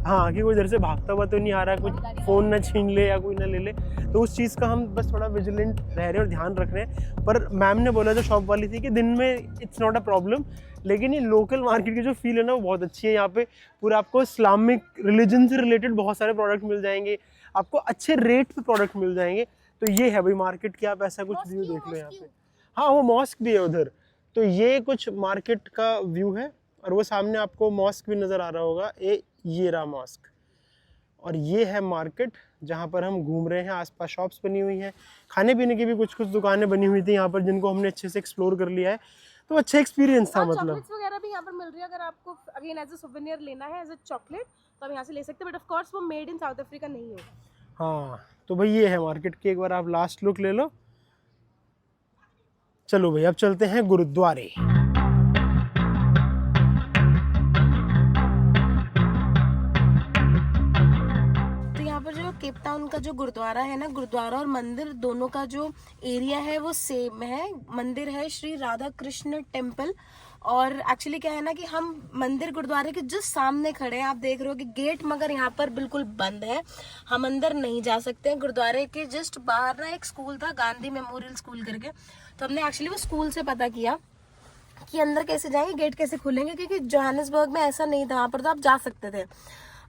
हाँ, कि कोई इधर से भागता हुआ तो नहीं आ रहा है, कुछ फ़ोन ना छीन ले या कोई ना ले ले। तो उस चीज़ का हम बस थोड़ा विजिलेंट रह रहे हैं और ध्यान रख रहे हैं। पर मैम ने बोला, जो शॉप वाली थी, कि दिन में इट्स नॉट अ प्रॉब्लम, लेकिन ये लोकल मार्केट की जो फील है ना वो बहुत अच्छी है। यहाँ पे पूरा आपको इस्लामिक रिलीजन से रिलेटेड बहुत सारे प्रोडक्ट मिल जाएंगे, आपको अच्छे रेट पे प्रोडक्ट मिल जाएंगे। तो ये है भाई मार्केट की, आप ऐसा कुछ व्यू देख लो यहाँ पे। हाँ, वो मॉस्क भी है उधर। तो ये कुछ मार्केट का व्यू है, और वो सामने आपको मॉस्क भी नज़र आ रहा होगा, ये रहा मॉस्क। और ये है मार्केट जहाँ पर हम घूम रहे हैं। आसपास शॉप्स बनी हुई हैं, खाने पीने की भी कुछ कुछ दुकानें बनी हुई थी यहाँ पर, जिनको हमने अच्छे से एक्सप्लोर कर लिया है। तो अच्छा एक्सपीरियंस था मतलब। चॉकलेट्स वगैरह भी यहाँ पर मिल रही है, अगर आपको अगेन एज अ सोवेनियर लेना है एज अ चॉकलेट तो आप यहाँ से ले सकते हैं, बट ऑफ कोर्स वो मेड इन साउथ अफ्रीका नहीं होगा। हाँ तो भाई ये है मार्केट की, एक बार आप लास्ट लुक ले लो। चलो भाई अब चलते हैं गुरुद्वारे। केप टाउन का जो गुरुद्वारा है ना, गुरुद्वारा और मंदिर दोनों का जो एरिया है वो सेम है। मंदिर है श्री राधा कृष्ण टेम्पल, और एक्चुअली क्या है ना कि हम मंदिर गुरुद्वारे के जस्ट सामने खड़े हैं। आप देख रहे हो कि गेट मगर यहाँ पर बिल्कुल बंद है, हम अंदर नहीं जा सकते हैं। गुरुद्वारे के जस्ट बाहर ना एक स्कूल था, गांधी मेमोरियल स्कूल करके, तो हमने एक्चुअली वो स्कूल से पता किया कि अंदर कैसे जाएंगे, गेट कैसे खुलेंगे, क्योंकि जोहानिसबर्ग में ऐसा नहीं था, वहाँ पर तो आप जा सकते थे।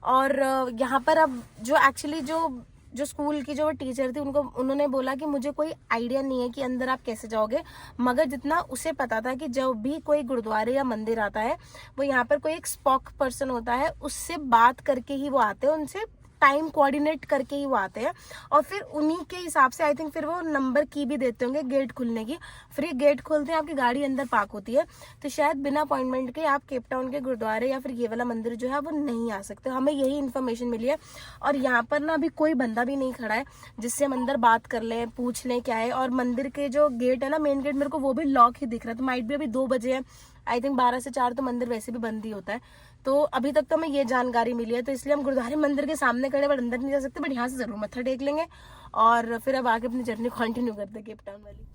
और यहाँ पर अब जो एक्चुअली जो स्कूल की जो टीचर थी उन्होंने बोला कि मुझे कोई आइडिया नहीं है कि अंदर आप कैसे जाओगे, मगर जितना उसे पता था कि जब भी कोई गुरुद्वारे या मंदिर आता है वो यहाँ पर कोई एक स्पोक पर्सन होता है, उससे बात करके ही वो आते हैं, उनसे टाइम कोऑर्डिनेट करके ही वो आते हैं, और फिर उन्हीं के हिसाब से आई थिंक फिर वो नंबर की भी देते होंगे गेट खुलने की। फिर ये गेट खोलते हैं, आपकी गाड़ी अंदर पार्क होती है, तो शायद बिना अपॉइंटमेंट के आप केप टाउन के गुरुद्वारे या फिर ये वाला मंदिर जो है वो नहीं आ सकते। हमें यही इन्फॉर्मेशन मिली है, और यहाँ पर ना अभी कोई बंदा भी नहीं खड़ा है जिससे हम अंदर बात कर लें, पूछ लें क्या है। और मंदिर के जो गेट है ना, मेन गेट, मेरे को वो भी लॉक ही दिख रहा है, तो माइट भी अभी 2 बजे है, आई थिंक 12 से 4 तो मंदिर वैसे भी बंद ही होता है। तो अभी तक तो हमें ये जानकारी मिली है, तो इसलिए हम गुरुद्वारे मंदिर के सामने खड़े, बट अंदर नहीं जा सकते, बट यहाँ से जरूर मत्था टेक लेंगे और फिर अब आगे अपनी जर्नी कंटिन्यू करते हैं केप टाउन वाली।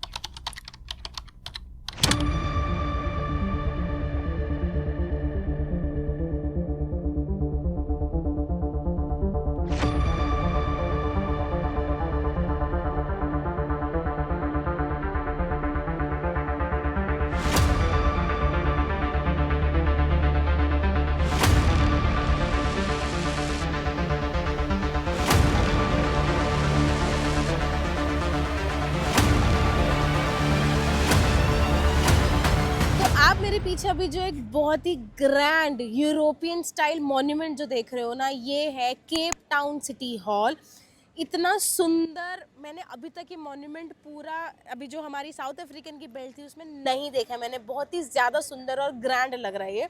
मेरे पीछे अभी जो एक बहुत ही ग्रैंड यूरोपियन स्टाइल मॉन्यूमेंट जो देख रहे हो ना, ये है केप टाउन सिटी हॉल। इतना सुंदर मैंने अभी तक ये मॉन्यूमेंट पूरा, अभी जो हमारी साउथ अफ्रीकन की बेल्ट थी उसमें नहीं देखा मैंने। बहुत ही ज़्यादा सुंदर और ग्रैंड लग रहा है ये।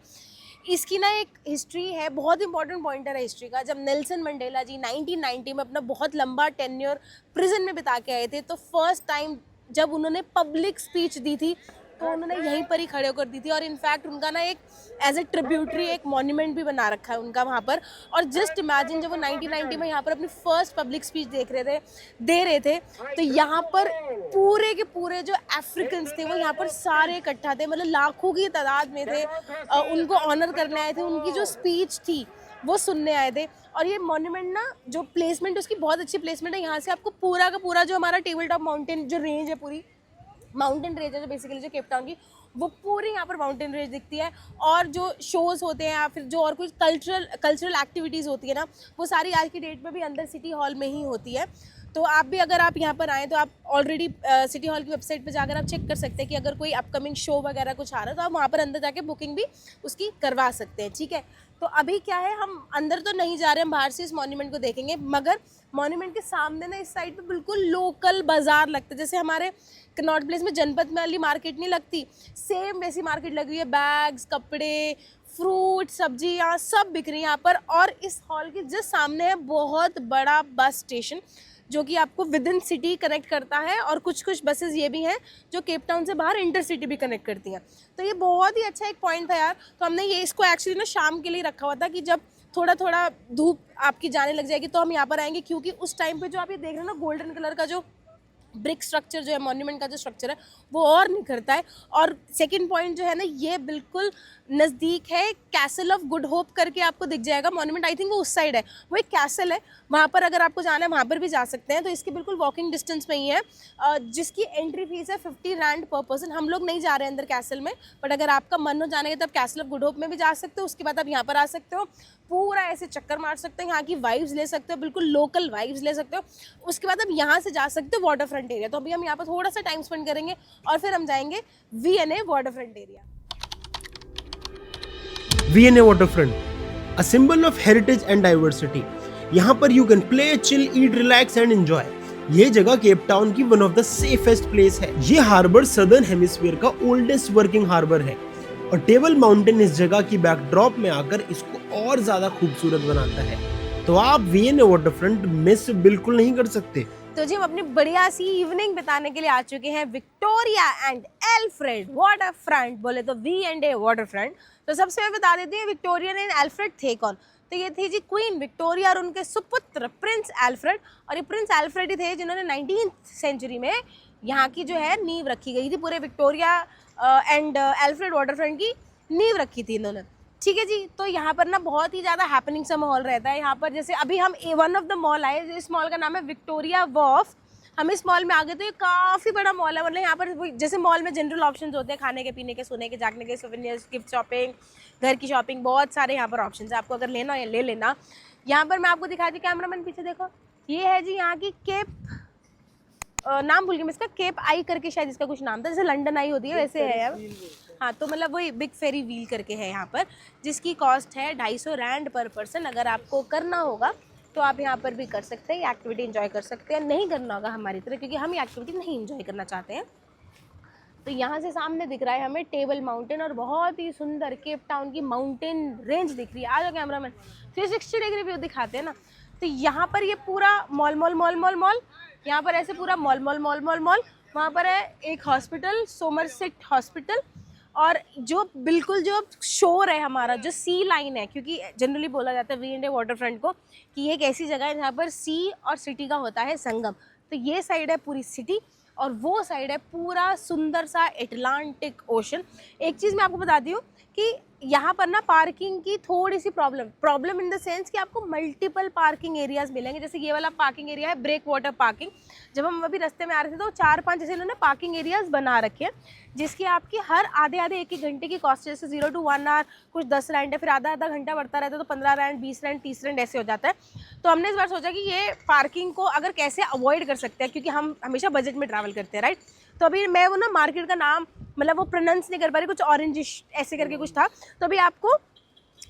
इसकी ना एक हिस्ट्री है, बहुत इंपॉर्टेंट पॉइंटर है हिस्ट्री का। जब नेल्सन मंडेला जी 1990 में अपना बहुत लंबा टेन्योर प्रिजन में बिता के आए थे, तो फर्स्ट टाइम जब उन्होंने पब्लिक स्पीच दी थी तो उन्होंने यहीं पर ही खड़े होकर दी थी। और इनफैक्ट उनका ना एक एज ए ट्रिब्यूटरी एक मॉन्यूमेंट भी बना रखा है उनका वहाँ पर। और जस्ट इमेजिन जब वो 1990 में यहाँ पर अपनी फर्स्ट पब्लिक स्पीच दे रहे थे तो यहाँ पर पूरे के पूरे जो अफ्रीकन्स थे वो यहाँ पर सारे इकट्ठा थे, मतलब लाखों की तादाद में थे। उनको ऑनर करने आए थे, उनकी जो स्पीच थी वो सुनने आए थे। और ये मॉन्यूमेंट ना जो प्लेसमेंट, उसकी बहुत अच्छी प्लेसमेंट है। यहाँ से आपको पूरा का पूरा जो हमारा टेबल टॉप माउंटेन जो रेंज है, पूरी माउंटेन रेंज है जो बेसिकली जो केप टाउन की, वो पूरी यहाँ पर माउंटेन रेंज दिखती है। और जो शोज़ होते हैं या फिर जो और कुछ कल्चरल एक्टिविटीज़ होती है ना, वो सारी आज की डेट में भी अंदर सिटी हॉल में ही होती है। तो आप भी अगर आप यहाँ पर आएँ तो आप ऑलरेडी सिटी हॉल की वेबसाइट पर जाकर आप चेक कर सकते हैं कि अगर कोई अपकमिंग शो वगैरह कुछ आ रहा है तो आप वहाँ पर अंदर जाके बुकिंग भी उसकी करवा सकते हैं, ठीक है। तो अभी क्या है, हम अंदर तो नहीं जा रहे, हम बाहर से इस मॉन्यूमेंट को देखेंगे। मगर मॉन्यूमेंट के सामने ना इस साइड पे बिल्कुल लोकल बाजार लगता है, जैसे हमारे कनॉट प्लेस में जनपद में वाली मार्केट नहीं लगती, सेम वैसी मार्केट लग रही है। बैग्स, कपड़े, फ्रूट, सब्जियाँ सब बिक रही हैं यहाँ पर। और इस हॉल के जस्ट सामने है बहुत बड़ा बस स्टेशन जो कि आपको विद इन सिटी कनेक्ट करता है। और कुछ कुछ बसेस ये भी हैं जो केप टाउन से बाहर इंटरसिटी भी कनेक्ट करती हैं। तो ये बहुत ही अच्छा एक पॉइंट था यार। तो हमने ये इसको एक्चुअली ना शाम के लिए रखा हुआ था कि जब थोड़ा थोड़ा धूप आपकी जाने लग जाएगी तो हम यहाँ पर आएंगे, क्योंकि उस टाइम पे जो आप ये देख रहे हो ना, गोल्डन कलर का जो ब्रिक स्ट्रक्चर जो है, मॉन्यूमेंट का जो स्ट्रक्चर है, वो और निखरता है। और सेकंड पॉइंट जो है ना, ये बिल्कुल नज़दीक है कैसल ऑफ गुड होप करके आपको दिख जाएगा मॉन्यूमेंट। आई थिंक वो उस साइड है, वो एक कैसल है, वहाँ पर अगर आपको जाना है वहाँ पर भी जा सकते हैं। तो इसके बिल्कुल वॉकिंग डिस्टेंस में ही है, जिसकी एंट्री फीस है 50 रैंड पर पर्सन। हम लोग नहीं जा रहे हैं अंदर कैसल में, बट अगर आपका मन हो जाने का तब कैसल ऑफ गुड होप में भी जा सकते हो। उसके बाद आप यहाँ पर आ सकते हो, पूरा ऐसे चक्कर मार सकते हो, यहाँ की वाइब्स ले सकते हो, बिल्कुल लोकल वाइब्स ले सकते हो। उसके बाद आप यहाँ से जा सकते हो वाटर फ्रंट एरिया। तो अभी हम यहाँ पर थोड़ा सा टाइम स्पेंड करेंगे और फिर हम जाएंगे VNA water front area. V&A Waterfront, a symbol of heritage and diversity. यहाँ पर you can play, chill, eat, relax and enjoy. ये जगह केप टाउन की one of the safest place है। ये हार्बर सदर्न हेमिस्फीयर का ओल्डेस्ट वर्किंग हार्बर है और टेबल माउंटेन इस जगह की बैकड्रॉप में आकर इसको और ज्यादा खूबसूरत बनाता है। तो आप V&A वाटरफ्रंट मिस बिल्कुल नहीं कर सकते। तो जी हम अपनी बढ़िया सी इवनिंग बिताने के लिए आ चुके हैं विक्टोरिया एंड एल्फ्रेड वाटरफ्रंट, बोले तो V&A वाटरफ्रंट। तो सबसे पहले बता देते हैं विक्टोरिया एंड एल्फ्रेड थे कौन। तो ये थे जी क्वीन विक्टोरिया और उनके सुपुत्र प्रिंस एल्फ्रेड। और ये प्रिंस एल्फ्रेड ही थे जिन्होंने 19th सेंचुरी में यहाँ की जो है नींव रखी गई थी, पूरे विक्टोरिया एंड एल्फ्रेड वाटरफ्रंट की नींव रखी थी इन्होंने। ठीक है जी। तो यहाँ पर ना बहुत ही ज़्यादा हैपनिंग सा माहौल रहता है यहाँ पर। जैसे अभी हम वन ऑफ द मॉल आए, इस मॉल का नाम है विक्टोरिया वॉर्फ। हम इस मॉल में आ गए तो ये काफ़ी बड़ा मॉल है। मतलब यहाँ पर जैसे मॉल में जनरल ऑप्शंस होते हैं, खाने के, पीने के, सोने के, जागने के, सोवेनियर्स, गिफ्ट शॉपिंग, घर की शॉपिंग, बहुत सारे यहाँ पर ऑप्शंस है। आपको अगर लेना हो या ले लेना। यहाँ पर मैं आपको दिखाती हूँ, कैमरामैन पीछे देखो, ये है जी यहाँ की केप, नाम भूल गई मैं इसका, केप आई करके शायद इसका कुछ नाम था, जैसे लंदन आई होती है वैसे है यार। हाँ, तो मतलब वही बिग फेरी व्हील करके है यहाँ पर, जिसकी कॉस्ट है 250 रैंड पर पर्सन। अगर आपको करना होगा तो आप यहाँ पर भी कर सकते हैं, ये एक्टिविटी एंजॉय कर सकते हैं। नहीं करना होगा हमारी तरह, क्योंकि हम ये एक्टिविटी नहीं एंजॉय करना चाहते हैं। तो यहाँ से सामने दिख रहा है हमें टेबल माउंटेन और बहुत ही सुंदर केप टाउन की माउंटेन रेंज दिख रही है। आ जाओ कैमरामैन, 360 डिग्री व्यू दिखाते हैं ना। तो यहाँ पर ये पूरा mall mall mall mall mall, यहाँ पर ऐसे पूरा mall mall mall mall mall. वहाँ पर है एक हॉस्पिटल, सोमरसेट हॉस्पिटल। और जो बिल्कुल जो शोर है हमारा, जो सी लाइन है, क्योंकि जनरली बोला जाता है V&A वाटरफ्रंट को कि ये एक ऐसी जगह है जहाँ पर सी और सिटी का होता है संगम। तो ये साइड है पूरी सिटी और वो साइड है पूरा सुंदर सा एटलांटिक ओशन। एक चीज़ मैं आपको बताती हूँ कि यहाँ पर ना पार्किंग की थोड़ी सी प्रॉब्लम इन द सेंस कि आपको मल्टीपल पार्किंग एरियाज मिलेंगे। जैसे ये वाला पार्किंग एरिया है ब्रेक वाटर पार्किंग। जब हम अभी रास्ते में आ रहे थे तो 4-5 जैसे इन्होंने पार्किंग एरियाज बना रखे हैं, जिसकी आपकी हर आधे 1-1 घंटे की कॉस्ट, जैसे 0 to 1 आवर कुछ 10 रैंड है, फिर आधा घंटा बढ़ता रहता है तो 15 रैंड, 20 रैंड, 30 रैंड ऐसे हो जाता है। तो हमने इस बार सोचा कि ये पार्किंग को अगर कैसे अवॉइड कर सकते हैं, क्योंकि हम हमेशा बजट में ट्रैवल करते हैं, राइट। तो अभी मैं वो ना मार्केट का नाम मतलब वो प्रोनाउंस नहीं कर पा रही, कुछ ऑरेंजिश ऐसे करके कुछ था। तो अभी आपको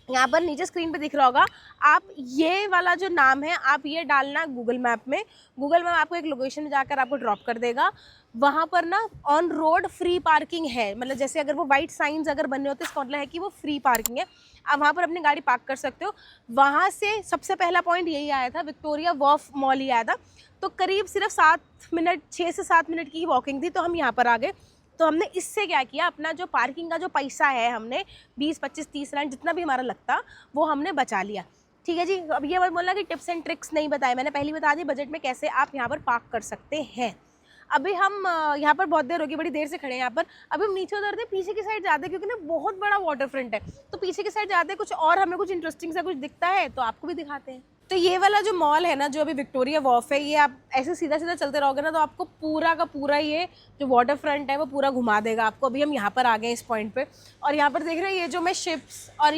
यहाँ पर नीचे स्क्रीन पे दिख रहा होगा, आप ये वाला जो नाम है आप ये डालना गूगल मैप में। गूगल मैप आपको एक लोकेशन में जाकर आपको ड्रॉप कर देगा। वहाँ पर ना ऑन रोड फ्री पार्किंग है, मतलब जैसे अगर वो वाइट साइंस अगर बने होते इसका मतलब है कि वो फ्री पार्किंग है। आप वहाँ पर अपनी गाड़ी पार्क कर सकते हो। वहाँ से सबसे पहला पॉइंट यही आया था, विक्टोरिया वॉर्फ मॉल ही आया था। तो करीब सिर्फ 6 से 7 मिनट की वॉकिंग थी, तो हम यहाँ पर आ गए। तो हमने इससे क्या किया, अपना जो पार्किंग का जो पैसा है हमने 20, 25, 30 रैंड जितना भी हमारा लगता वो हमने बचा लिया। ठीक है जी। अब ये मत बोलना कि टिप्स एंड ट्रिक्स नहीं बताए, मैंने पहले बता दी बजट में कैसे आप यहाँ पर पार्क कर सकते हैं। अभी हम यहाँ पर बहुत देर होगी, बड़ी देर से खड़े हैं यहाँ पर। अभी हम नीचे उतरते हैं, पीछे की साइड जाते हैं, क्योंकि ना बहुत बड़ा वाटर फ्रंट है। तो पीछे की साइड जाते हैं, कुछ और हमें कुछ इंटरेस्टिंग सा कुछ दिखता है तो आपको भी दिखाते हैं। तो ये वाला जो मॉल है ना, जो अभी विक्टोरिया वॉर्फ है, ये आप ऐसे सीधा सीधा चलते रहोगे ना तो आपको पूरा का पूरा ये जो वाटर फ्रंट है वो पूरा घुमा देगा आपको। अभी हम यहाँ पर आ गए इस पॉइंट पे और यहाँ पर देख रहे हैं ये जो मैं शिप्स और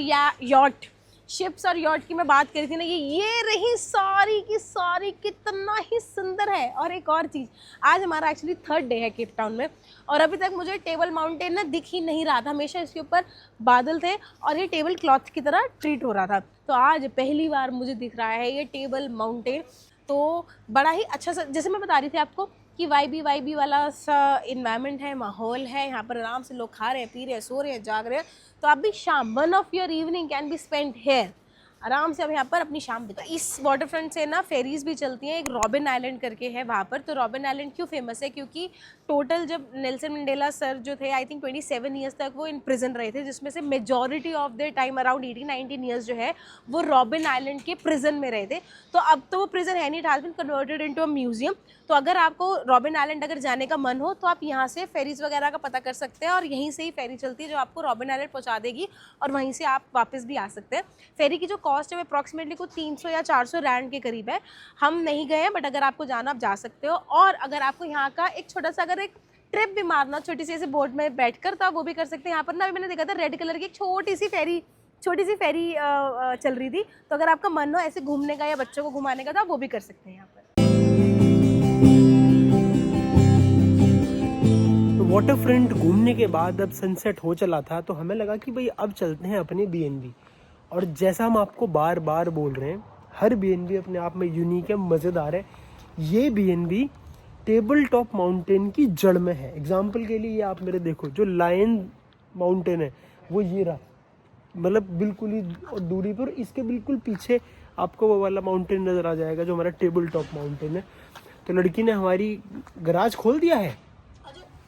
यॉट की मैं बात करी थी ना, ये रही सारी की सारी, कितना ही सुंदर है। और एक और चीज़, आज हमारा एक्चुअली 3rd डे है केप टाउन में और अभी तक मुझे टेबल माउंटेन ना दिख ही नहीं रहा था। हमेशा इसके ऊपर बादल थे और ये टेबल क्लॉथ की तरह ट्रीट हो रहा था। तो आज पहली बार मुझे दिख रहा है ये टेबल माउंटेन। तो बड़ा ही अच्छा सा, जैसे मैं बता रही थी आपको कि वाइबी वाला सा इन्वायरमेंट है, माहौल है। यहाँ पर आराम से लोग खा रहे हैं, पी रहे हैं, सो रहे हैं, जाग रहे हैं। तो आप भी शाम, 1 of your evening can be spend here, आराम से अब यहाँ पर अपनी शाम बिता। इस वाटर फ्रंट से ना फेरीज भी चलती हैं, एक रॉबिन आइलैंड करके है वहाँ पर। तो रॉबिन आइलैंड क्यों फेमस है, क्योंकि टोटल जब नेल्सन मंडेला सर जो थे, आई थिंक 27 ईयर्स तक वो इन प्रिजन रहे थे, जिसमें से majority of their time around 18-19 years जो है वो रॉबिन आइलैंड के प्रिजन में रहे थे। तो अब तो वो प्रिजन है नहीं, it has been converted into a museum. तो अगर आपको रॉबिन आइलैंड अगर जाने का मन हो तो आप यहाँ से फेरीज वगैरह का पता कर सकते हैं और यहीं से ही फेरी चलती है जो आपको रॉबिन आइलैंड पहुँचा देगी और वहीं से आप वापस भी आ सकते हैं। फेरी की जो कॉस्ट है वो अप्रॉक्सीमेटली कुछ 300 या 400 रैंड के करीब है। हम नहीं गए हैं, बट अगर आपको जाना आप जा सकते हो। और अगर आपको यहाँ का एक छोटा सा अगर एक ट्रिप भी मारना, छोटी सी ऐसे बोट में बैठकर, तो आप वो भी कर सकते हैं। यहाँ पर ना अभी मैंने देखा था रेड कलर की एक छोटी सी फेरी चल रही थी। तो अगर आपका मन हो ऐसे घूमने का या बच्चों को घुमाने का तो आप वो भी कर सकते हैं यहाँ पर। वाटर फ्रंट घूमने के बाद अब सनसेट हो चला था, तो हमें लगा कि भाई अब चलते हैं अपने बीएनबी। और जैसा हम आपको बार बार बोल रहे हैं, हर बीएनबी अपने आप में यूनिक है, मज़ेदार है। ये बीएनबी टेबल टॉप माउंटेन की जड़ में है। एग्जाम्पल के लिए ये आप मेरे देखो, जो लायन माउंटेन है वो ये रहा, मतलब बिल्कुल ही दूरी पर, इसके बिल्कुल पीछे आपको वो वाला माउंटेन नज़र आ जाएगा जो हमारा टेबल टॉप माउंटेन है। तो लड़की ने हमारी गराज खोल दिया है,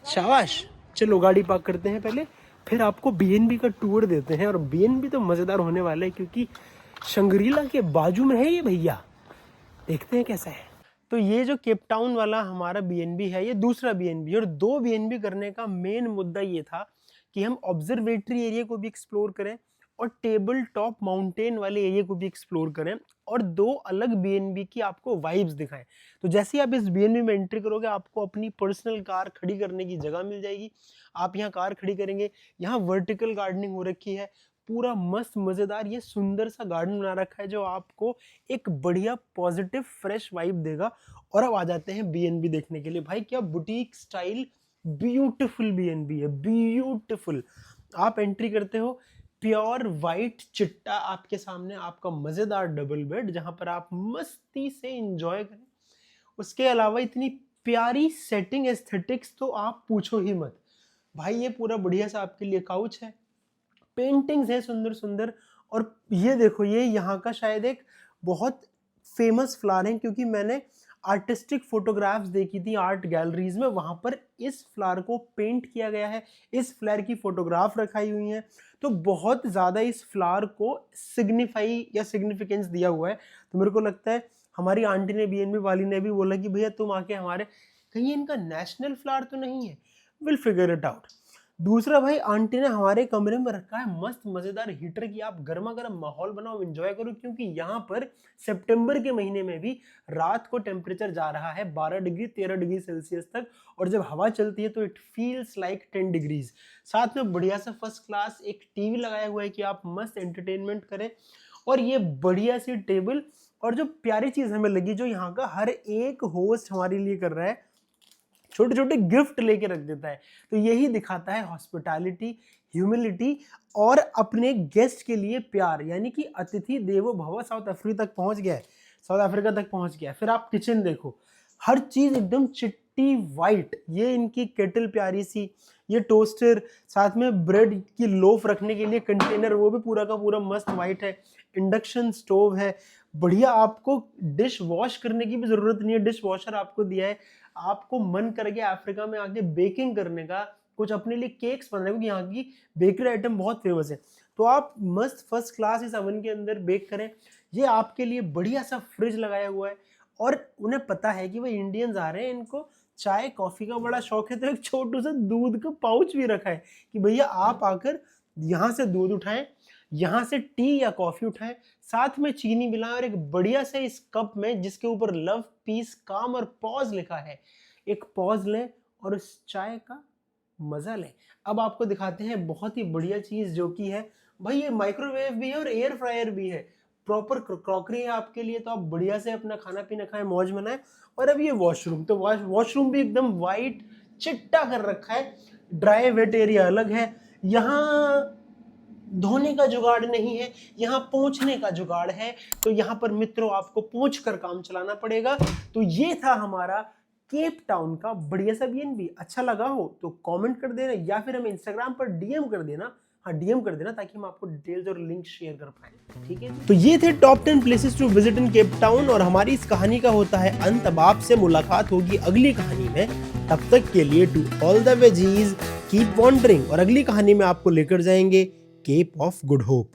शाबाश। चलो गाड़ी पार्क करते हैं पहले, फिर आपको बीएनबी का टूर देते हैं। और बीएनबी तो मज़ेदार होने वाला है क्योंकि शंग्रीला के बाजू में है ये भैया, देखते हैं कैसा है। तो ये जो केप टाउन वाला हमारा बीएनबी है, ये दूसरा बीएनबी। और 2 बीएनबी करने का मेन मुद्दा ये था कि हम ऑब्जर्वेटरी एरिया को भी एक्सप्लोर करें और टेबल टॉप माउंटेन वाले एरिया को भी एक्सप्लोर करें, और 2 अलग बीएनबी की आपको वाइब्स दिखाएं। तो जैसे ही आप इस बीएनबी में एंट्री करोगे, आपको अपनी पर्सनल कार खड़ी करने की जगह मिल जाएगी। आप यहाँ कार खड़ी करेंगे, यहाँ वर्टिकल गार्डनिंग हो रखी है, पूरा मस्त मज़ेदार ये सुंदर सा गार्डन बना रखा है जो आपको एक बढ़िया पॉजिटिव फ्रेश वाइब देगा। और अब आ जाते हैं बीएनबी देखने के लिए। भाई क्या बुटीक स्टाइल ब्यूटीफुल बीएनबी है, ब्यूटीफुल। आप एंट्री करते हो, प्योर वाइट चिट्टा आपके सामने, आपका मज़ेदार डबल बेड जहां पर आप मस्ती से एंजॉय करें। उसके अलावा इतनी प्यारी सेटिंग, एस्थेटिक्स तो आप पूछो ही मत। भाई ये पूरा बढ़िया सा आपके लिए काउच है, पेंटिंग्स है सुंदर सुंदर। और ये देखो, ये यहाँ का शायद एक बहुत फेमस फ्लावर है, क्योंकि मैंने आर्टिस्टिक फोटोग्राफ्स देखी थी आर्ट गैलरीज में, वहाँ पर इस फ्लावर को पेंट किया गया है, इस फ्लावर की फोटोग्राफ रखाई हुई है। तो बहुत ज़्यादा इस फ्लावर को सिग्निफाई या सिग्निफिकेंस दिया हुआ है। तो मेरे को लगता है हमारी आंटी ने, बीएनबी वाली ने भी बोला कि भैया तुम आके हमारे, कहीं इनका नेशनल फ्लावर तो नहीं है, विल फिगर इट आउट। दूसरा भाई, आंटी ने हमारे कमरे में रखा है मस्त मज़ेदार हीटर की आप गर्मा गर्म माहौल बनाओ, एंजॉय करो, क्योंकि यहाँ पर सितंबर के महीने में भी रात को टेम्परेचर जा रहा है 12 डिग्री 13 डिग्री सेल्सियस तक, और जब हवा चलती है तो इट फील्स लाइक 10 डिग्रीज। साथ में बढ़िया सा फर्स्ट क्लास एक टीवी लगाया हुआ है कि आप मस्त एंटरटेनमेंट करें। और ये बढ़िया सी टेबल, और जो प्यारी चीज़ हमें लगी, जो यहाँ का हर एक होस्ट हमारे लिए कर रहा है, छोटे छोटे गिफ्ट लेके रख देता है। तो यही दिखाता है हॉस्पिटैलिटी, ह्यूमिलिटी और अपने गेस्ट के लिए प्यार, यानी कि अतिथि देवो भव। साउथ अफ्रीका तक पहुंच गया है, साउथ अफ्रीका तक पहुंच गया। फिर आप किचन देखो, हर चीज़ एकदम चिट्टी वाइट। ये इनकी केटल प्यारी सी, ये टोस्टर, साथ में ब्रेड की लोफ रखने के लिए कंटेनर, वो भी पूरा का पूरा मस्त वाइट है। इंडक्शन स्टोव है बढ़िया, आपको डिश वॉश करने की भी ज़रूरत नहीं है, डिश वॉशर आपको दिया है। आपको मन कर गया अफ्रीका में आके बेकिंग करने का, कुछ अपने लिए केक्स बनाने, क्योंकि यहाँ की बेकरी आइटम बहुत फेमस है, तो आप मस्त फर्स्ट क्लास इस ओवन के अंदर बेक करें। ये आपके लिए बढ़िया सा फ्रिज लगाया हुआ है, और उन्हें पता है कि भाई इंडियंस आ रहे हैं, इनको चाय कॉफ़ी का बड़ा शौक है, तो एक छोटू सा दूध का पाउच भी रखा है कि भैया आप आकर यहाँ से दूध उठाएं, यहाँ से टी या कॉफ़ी उठाएं, साथ में चीनी मिलाएं, और एक बढ़िया से इस कप में जिसके ऊपर लव, पीस, काम और पॉज लिखा है, एक पॉज लें और उस चाय का मज़ा लें। अब आपको दिखाते हैं बहुत ही बढ़िया चीज़, जो कि है भाई ये माइक्रोवेव भी है और एयर फ्रायर भी है, प्रॉपर क्रॉकरी है आपके लिए। तो आप बढ़िया से अपना खाना पीना खाएं, मौज मनाएं। और अब ये वॉशरूम, तो वॉशरूम भी एकदम वाइट चिट्टा कर रखा है, ड्राई वेट एरिया अलग है। यहाँ धोने का जुगाड़ नहीं है, यहाँ पोंछने का जुगाड़ है। तो यहाँ पर मित्रों आपको पोंछ कर काम चलाना पड़ेगा। तो ये था हमारा केप टाउन का बढ़िया सा बीएनबी। अच्छा लगा हो तो कमेंट कर देना, या फिर हमें इंस्टाग्राम पर डीएम कर देना। हाँ, डीएम कर देना ताकि हम आपको डिटेल्स और लिंक शेयर कर पाए, ठीक है। तो ये थे top 10 places to visit in Cape Town, और हमारी इस कहानी का होता है अंत। अब आपसे मुलाकात होगी अगली कहानी में, तब तक के लिए to all the veggies keep wandering. और अगली कहानी में आपको लेकर जाएंगे केप ऑफ गुड होप।